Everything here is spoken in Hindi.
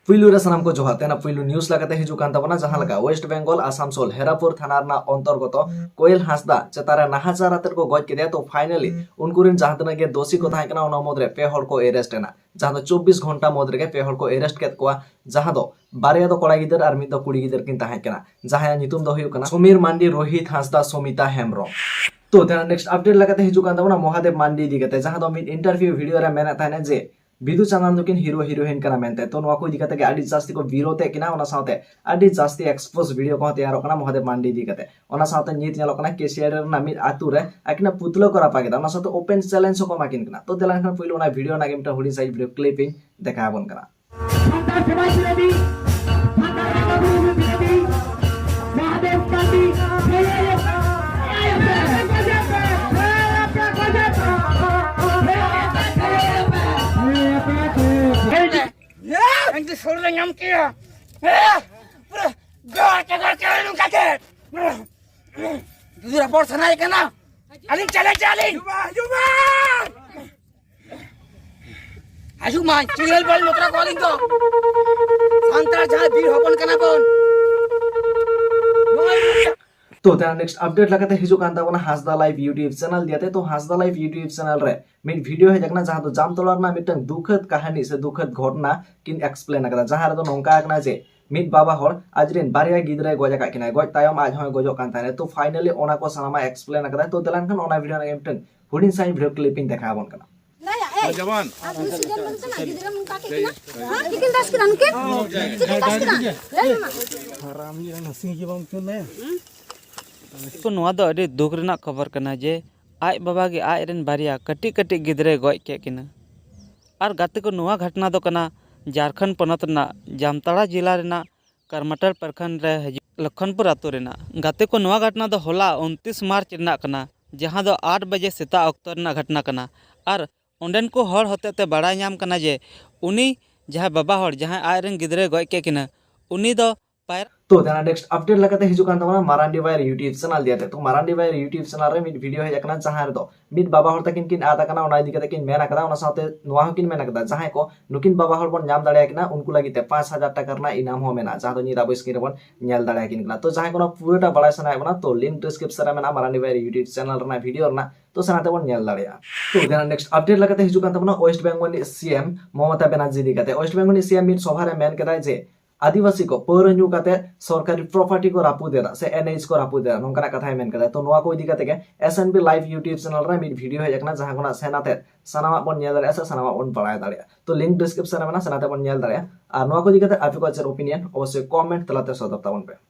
पुइलु रे सानाम को जोहाते ना पुइलु न्यूज लगाते हिजुक कान ताबना जहां लगा वेस्ट बेंगल आसामसोल हेरापुर थाना रना अंतर्गत कोयल हांसदा चेतारे नाहाजार आतर को गज केदे तो फाइनली उनकुरिन जहां तना के दोषी को थाय कना ओना मदरे पे हर को अरेस्ट ना जहां दो 24 घंटा मदरे के पे हर को अरेस्ट केत कोआ जहां दो बारिया दो कोड़ा गिदर आर मिद दो कुड़ी गिदर किन थाय कना जहां नितुम दो हुयु कना समीर मांडी रोहित हांसदा सोमिता हेम्ब्रम। तो तेना नेक्स्ट अपडेट लगाते हिजुक कान ताबना महादेव मांडी दिगते जहां दो मिड इंटरव्यू वीडियो रे मेना थाने जे बिदु चांदन दुकिन हीरो हीरोइन कना मेनते तो नवा को दिकते के आदि जास्ती को विरोधे किना ओना साथे आदि जास्ती एक्सपोज वीडियो को तैयार कना महादेव मांडी दिकते ओना साथे नीत नेलो कना केसीआर ना मिद आतु रे आकिना पुतलो करा पाकेदा ओना साथे ओपन चैलेंज को माकिन कना तो देलान खान पहिले ओना वीडियो ना गेमटा हुडी साइड वीडियो क्लिपिंग देखाबन कना Suruh nyam kia, gak lu kaget. Itu rapor sana ikan na, aling cale. Juma. Ayo man, cinggal bal motor calling to. Santar jahat bir hopon kana pon. तो तेना नेक्स्ट अपडेट लगाते हिजुक कान ताबना हांसदा लाइव यूट्यूब चैनल दियाते तो हांसदा लाइव यूट्यूब चैनल रे मिन वीडियो है जकना जहां तो जामतलार ना मिटन दुखद कहानी से दुखद घटना किन एक्सप्लेन अकदा जहां रे तो नोंका अकना जे मिट बाबा हर आजरिन बारिया गिदरे गजा का किना गज तायम आज होय गजो कान थाने तो फाइनली ओना को सानामा एक्सप्लेन अकदा तो देलान खान ओना वीडियो ना मिटन हुडिन साइन वीडियो क्लिपिंग देखाबन कना जवान तो नवा दो अड़ी दुख रेना खबर कना जे आज बाबा के आज रेन बारिया कटी कटी गिदरे गज के किना और गाते को नवा घटना दो कना झारखंड पनत ना जामताड़ा जिला रेना करमटल प्रखंड रे लखनपुर आतु रेना गाते को नवा घटना दो होला 29 मार्च रेना कना जहां दो 8 बजे सेता अक्तर रेना घटना कना और ओंडेन को हर होते बड़ा नाम कना जे उनी जहां बाबा हर जहां आज रेन गिदरे गज के किना उनी दो पायर तो तेना नेक्स्ट अपडेट लगाते हिजुक कान ताबना मारांडी वायर यूट्यूब चैनल दियाते तो मारांडी वायर यूट्यूब चैनल रे मिड वीडियो है जकना जहां रे दो मिड बाबा हर तकिन किन आदा कना ओना दिकते किन मेना कदा ओना साथे नोवा किन मेना कदा जहां को नुकिन बाबा हर बन नाम दाड़े किना उनको लागिते 5000 टाका रना इनाम हो मेना जहां तो नि दाबो स्क्रीन रे बन नेल दाड़े किन कना तो जहां को पूराटा बड़ा सना बना तो लिंक डिस्क्रिप्शन रे मेना मारांडी वायर यूट्यूब चैनल रना वीडियो रना तो सनाते बन नेल दाड़े तो तेना नेक्स्ट अपडेट लगाते हिजुक कान ताबना वेस्ट बेंगल नि सीएम ममता बनर्जी दिकते वेस्ट बेंगल नि सीएम मिड सभा रे मेन कदा जे आदिवासी को पौर न्यू काते सरकारी प्रॉपर्टी को रापू देरा से एनएच को रापू देरा नोंकाना कथा मेन कदा तो नोवा को इदी काते के एसएनबी लाइव यूट्यूब चैनल रे मिड वीडियो है जकना जहां कोना सेनाते सनामा बन नेल दाड़े से सनामा बन पढ़ाय दाड़े तो लिंक डिस्क्रिप्शन रे मेना सेनाते बन नेल दाड़े आ नोवा को इदी काते आपको ओपिनियन अवश्य कमेंट तलाते सदर ताबन पे।